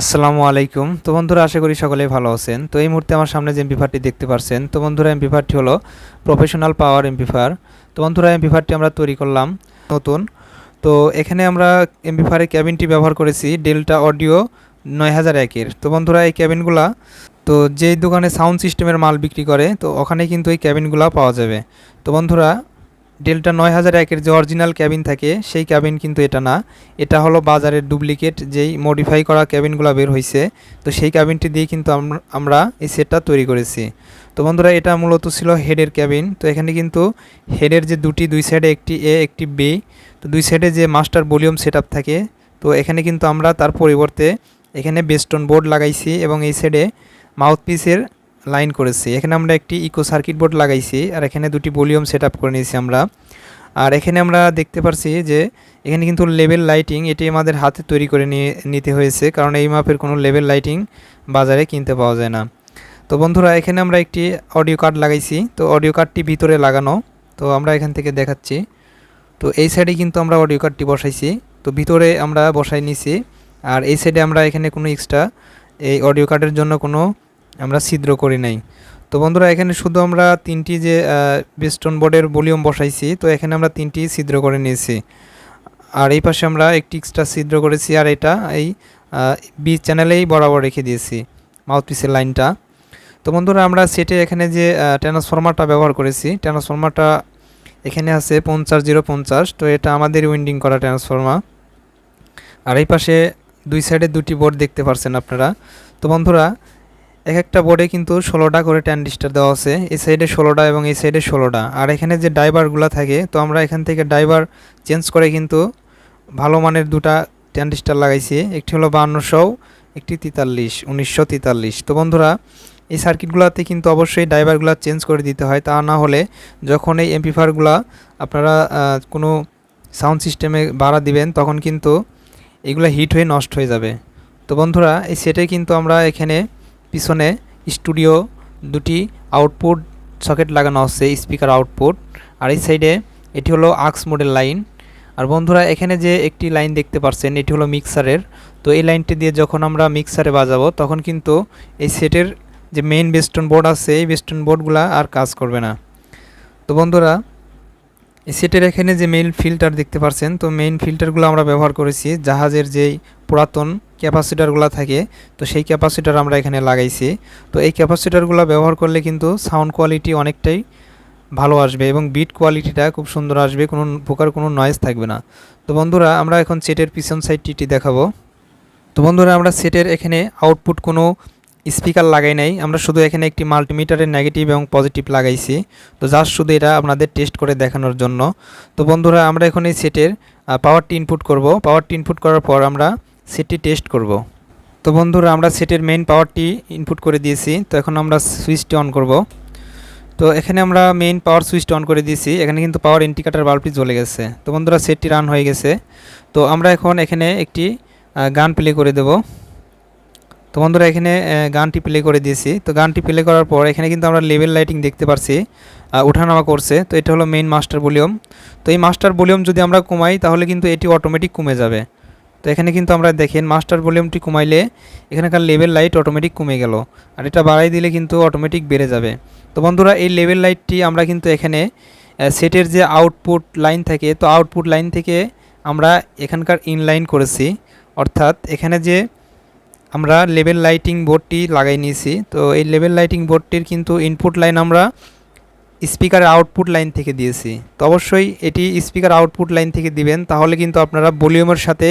আসসালামু আলাইকুম। তো বন্ধুরা, আশা করি সকলেই ভালো আছেন। তো এই মুহূর্তে আমার সামনে যে এমপ্লিফায়ারটি দেখতে পাচ্ছেন, তো বন্ধুরা এমপ্লিফায়ারটি হলো প্রফেশনাল পাওয়ার এমপ্লিফায়ার। তো বন্ধুরা এমপ্লিফায়ারটি আমরা তৈরি করলাম নতুন। তো এখানে আমরা এমপ্লিফায়ারের ক্যাবিনটি ব্যবহার করেছি ডেল্টা অডিও 9001-এর। তো বন্ধুরা এই ক্যাবিনগুলা তো যেই দোকানে সাউন্ড সিস্টেমের মাল বিক্রি করে তো ওখানে কিন্তু এই ক্যাবিনগুলা পাওয়া যাবে। তো বন্ধুরা ডেল্টা 9001-এর যে অরিজিনাল ক্যাবিন থাকে সেই ক্যাবিন কিন্তু এটা না, এটা হলো বাজারের ডুপ্লিকেট যেই মডিফাই করা ক্যাবিনগুলো বের হয়েছে। তো সেই ক্যাবিনটি দিয়ে কিন্তু আমরা এই সেটটা তৈরি করেছি। তো বন্ধুরা এটা মূলত ছিল হেডের ক্যাবিন। তো এখানে কিন্তু হেডের যে দুই সাইডে একটি এ একটি বি, তো দুই সাইডে যে মাস্টার ভলিউম সেট থাকে, তো এখানে কিন্তু আমরা তার পরিবর্তে এখানে বেস্টন বোর্ড লাগাইছি এবং এই সাইডে মাউথপিসের লাইন করেছি। এখানে আমরা একটি ইকো সার্কিট বোর্ড লাগাইছি আর এখানে দুটি ভলিউম সেট করে নিয়েছি আমরা। আর এখানে আমরা দেখতে পারছি যে এখানে কিন্তু লেভেল লাইটিং এটি আমাদের হাতে তৈরি করে নিতে হয়েছে, কারণ এই মাপের কোনো লেভেল লাইটিং বাজারে কিনতে পাওয়া যায় না। তো বন্ধুরা এখানে আমরা একটি অডিও কার্ড লাগাইছি। তো অডিও কার্ডটি ভিতরে লাগানো, তো আমরা এখান থেকে দেখাচ্ছি। তো এই সাইডে কিন্তু আমরা অডিও কার্ডটি বসাইছি, তো ভিতরে আমরা বসাই নিছি। আর এই সাইডে আমরা এখানে কোনো এক্সট্রা এই অডিও কার্ডের জন্য কোনো আমরা ছিদ্র করি নাই। তো বন্ধুরা এখানে শুধু আমরা তিনটি যে বেস্টন বোর্ডের ভলিউম বসাইছি, তো এখানে আমরা তিনটি ছিদ্র করে নিয়েছি। আর এই পাশে আমরা একটি এক্সট্রা ছিদ্র করেছি, আর এটা এই বি চ্যানেলেই বরাবর রেখে দিয়েছি মাউথপিসের লাইনটা। তো বন্ধুরা আমরা সেটে এখানে যে ট্রান্সফরমারটা ব্যবহার করেছি, ট্রান্সফরমারটা এখানে আছে 5050। তো এটা আমাদের উইন্ডিং করা ট্রান্সফরমার। আর এই পাশে দুই সাইডে দুটি বোর্ড দেখতে পাচ্ছেন আপনারা। তো বন্ধুরা এক একটা বোর্ডে কিন্তু 16টা করে ট্রানজিস্টর দেওয়া আছে, এই সাইডে 16টা এবং এই সাইডে 16টা। আর এখানে যে ড্রাইভারগুলো থাকে, তো আমরা এখান থেকে ড্রাইভার চেঞ্জ করে কিন্তু ভালো মানের দুটা ট্রানজিস্টর লাগাইছি, একটি হলো 5200, একটি 1943। তো বন্ধুরা এই সার্কিটগুলোতে কিন্তু অবশ্যই ড্রাইভারগুলো চেঞ্জ করে দিতে হয়, তা না হলে যখন এই এমপ্লিফায়ারগুলো আপনারা কোনো সাউন্ড সিস্টেমে ভাড়া দিবেন তখন কিন্তু এগুলো হিট হয়ে নষ্ট হয়ে যাবে। তো বন্ধুরা এই সেটে কিন্তু আমরা এখানে পিছনে স্টুডিও দুটি আউটপুট সকেট লাগানো আছে, স্পিকার আউটপুট। আর এই সাইডে এটি হলো আক্স মোডের লাইন। আর বন্ধুরা এখানে যে একটি লাইন দেখতে পাচ্ছেন এটি হলো মিক্সারের। তো এই লাইনটি দিয়ে যখন আমরা মিক্সারে বাজাবো তখন কিন্তু এই সেটের যে মেইন বেস্টন বোর্ড আছে এই বেস্টন বোর্ডগুলো আর কাজ করবে না। তো বন্ধুরা এই সেটের এখানে যে মেইন ফিল্টার দেখতে পাচ্ছেন, তো মেইন ফিল্টারগুলো আমরা ব্যবহার করেছি জাহাজের যেই পুরাতন ক্যাপাসিটারগুলো থাকে, তো সেই ক্যাপাসিটার আমরা এখানে লাগাইছি। তো এই ক্যাপাসিটারগুলো ব্যবহার করলে কিন্তু সাউন্ড কোয়ালিটি অনেকটাই ভালো আসবে এবং বিট কোয়ালিটিটা খুব সুন্দর আসবে, কোনো প্রকার কোনো নয়েজ থাকবে না। তো বন্ধুরা আমরা এখন সেটের পিছন সাইডটি দেখাবো। তো বন্ধুরা আমরা সেটের এখানে আউটপুট কোনো স্পিকার লাগাই নাই, আমরা শুধু এখানে একটি মাল্টিমিটারের নেগেটিভ এবং পজিটিভ লাগাইছি। তো জাস্ট শুধু এটা আপনাদের টেস্ট করে দেখানোর জন্য। তো বন্ধুরা আমরা এখন এই সেটের পাওয়ারটি ইনপুট করব। পাওয়ারটি ইনপুট করার পর আমরা সেটটি টেস্ট করব। তো বন্ধুরা আমরা সেটের মেইন পাওয়ারটি ইনপুট করে দিয়েছি। তো এখন আমরা সুইচটি অন করব। তো এখানে আমরা মেইন পাওয়ার সুইচটি অন করে দিয়েছি, এখানে কিন্তু পাওয়ার ইন্ডিকেটর বাল্বটি জ্বলে গেছে। তো বন্ধুরা সেটটি রান হয়ে গেছে। তো আমরা এখন এখানে একটি গান প্লে করে দেব। তো বন্ধুরা এখানে গানটি প্লে করে দিয়েছি। তো গানটি প্লে করার পর এখানে কিন্তু আমরা লেভেল লাইটিং দেখতে পাচ্ছি ওঠানামা করছে। তো এটা হলো মেইন মাস্টার ভলিউম। তো এই মাস্টার ভলিউম যদি আমরা কমাই তাহলে কিন্তু এটি অটোমেটিক কমে যাবে। তো এখানে কিন্তু আমরা দেখেন মাস্টার ভলিউমটি কমাইলে এখানকার লেভেল লাইট অটোমেটিক কমে গেল, আর এটা বাড়াই দিলে কিন্তু অটোমেটিক বেড়ে যাবে। তো বন্ধুরা এই লেভেল লাইটটি আমরা কিন্তু এখানে সেটের যে আউটপুট লাইন থাকে, তো আউটপুট লাইন থেকে আমরা এখানকার ইনলাইন করেছি, অর্থাৎ এখানে যে আমরা লেভেল লাইটিং বোর্ডটি লাগাই নিয়েছি। তো এই লেভেল লাইটিং বোর্ডটির কিন্তু ইনপুট লাইন আমরা স্পিকারের আউটপুট লাইন থেকে দিয়েছি। তো অবশ্যই এটি স্পিকার আউটপুট লাইন থেকে দিবেন, তাহলে কিন্তু আপনারা ভলিউমের সাথে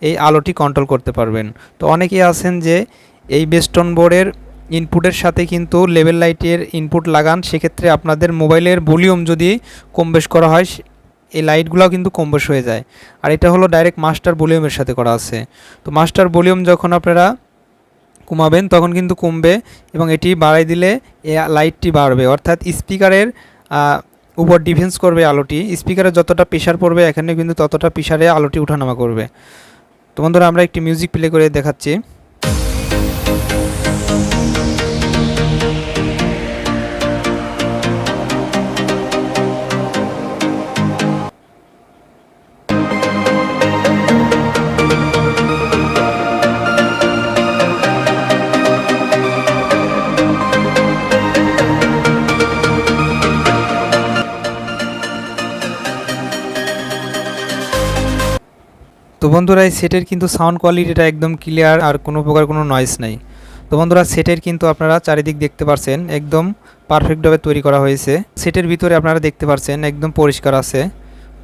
এই আলোটি কন্ট্রোল করতে পারবেন। তো অনেকেই আছেন যে এই বেস্টন বোর্ডের ইনপুটের সাথে কিন্তু লেভেল লাইটের ইনপুট লাগান, সেক্ষেত্রে আপনাদের মোবাইলের ভলিউম যদি কম বেশ করা হয় এই লাইটগুলোও কিন্তু কম বেশ হয়ে যায়। আর এটা হলো ডাইরেক্ট মাস্টার ভলিউমের সাথে করা আছে। তো মাস্টার ভলিউম যখন আপনারা কমাবেন তখন কিন্তু কমবে এবং এটি বাড়াই দিলে এই লাইটটি বাড়বে, অর্থাৎ স্পিকারের উপর ডিফেন্স করবে আলোটি। স্পিকারে যতটা প্রেশার পড়বে এখানে কিন্তু ততটা প্রেশারে আলোটি ওঠানামা করবে। তো বন্ধুরা আমরা একটি মিউজিক প্লে করে দেখাচ্ছি। তো বন্ধুরা এই সেটের কিন্তু সাউন্ড কোয়ালিটিটা একদম ক্লিয়ার, আর কোনো প্রকার কোনো নয়েজ নাই। তো বন্ধুরা সেটের কিন্তু আপনারা চারিদিক দেখতে পারছেন একদম পারফেক্টভাবে তৈরি করা হয়েছে। সেটের ভিতরে আপনারা দেখতে পারছেন একদম পরিষ্কার আছে।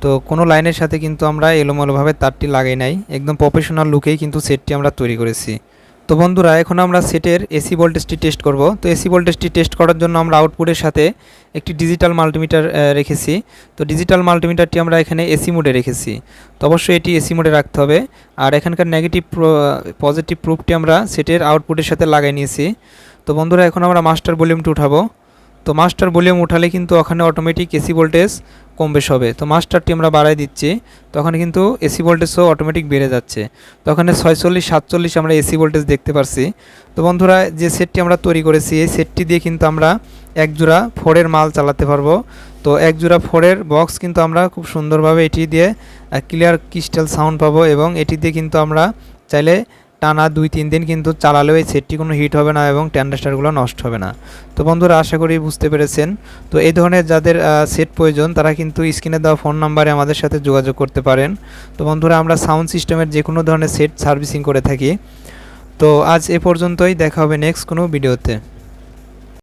তো কোনো লাইনের সাথে কিন্তু আমরা এলোমেলোভাবে তারটি লাগাই নাই, একদম প্রফেশনাল লুকেই কিন্তু সেটটি আমরা তৈরি করেছি। তো বন্ধুরা এখন আমরা সেটের এসি ভোল্টেজটি টেস্ট করব। তো এসি ভোল্টেজটি টেস্ট করার জন্য আমরা আউটপুটের সাথে একটি ডিজিটাল মাল্টিমিটার রেখেছি। তো ডিজিটাল মাল্টিমিটারটি আমরা এখানে এসি মোডে রেখেছি। তো অবশ্যই এটি এসি মোডে রাখতে হবে। আর এখানকার নেগেটিভ পজিটিভ প্রুফটি আমরা সেটের আউটপুটের সাথে লাগাই নিয়েছি। তো বন্ধুরা এখন আমরা মাস্টার ভলিউমটি উঠাবো। তো মাস্টার ভলিউম উঠালে কিন্তু ওখানে অটোমেটিক এসি ভোল্টেজ কম বেশ হবে। তো মাস্টারটি আমরা বাড়াই দিচ্ছি, তখন কিন্তু এসি ভোল্টেজও অটোমেটিক বেড়ে যাচ্ছে। তো ওখানে 46-47 আমরা এসি ভোল্টেজ দেখতে পারছি। তো বন্ধুরা যে সেটটি আমরা তৈরি করেছি এই সেটটি দিয়ে কিন্তু আমরা এক জোড়া ফোরের মাল চালাতে পারবো। তো এক জোড়া ফোরের বক্স কিন্তু আমরা খুব সুন্দরভাবে এটি দিয়ে ক্লিয়ার ক্রিস্টাল সাউন্ড পাবো, এবং এটি দিয়ে কিন্তু আমরা চাইলে টানা 2-3 দিন কিন্তু চালালেও এই সেটটি কোনো হিট হবে না এবং ট্রানজিস্টরগুলো নষ্ট হবে না। তো বন্ধুরা আশা করি বুঝতে পেরেছেন। তো এই ধরনের যাদের সেট প্রয়োজন তারা কিন্তু স্ক্রিনে দেওয়া ফোন নাম্বারে আমাদের সাথে যোগাযোগ করতে পারেন। তো বন্ধুরা আমরা সাউন্ড সিস্টেমের যে কোনো ধরনের সেট সার্ভিসিং করে থাকি। তো আজ এ পর্যন্তই, দেখা হবে নেক্সট কোনো ভিডিওতে।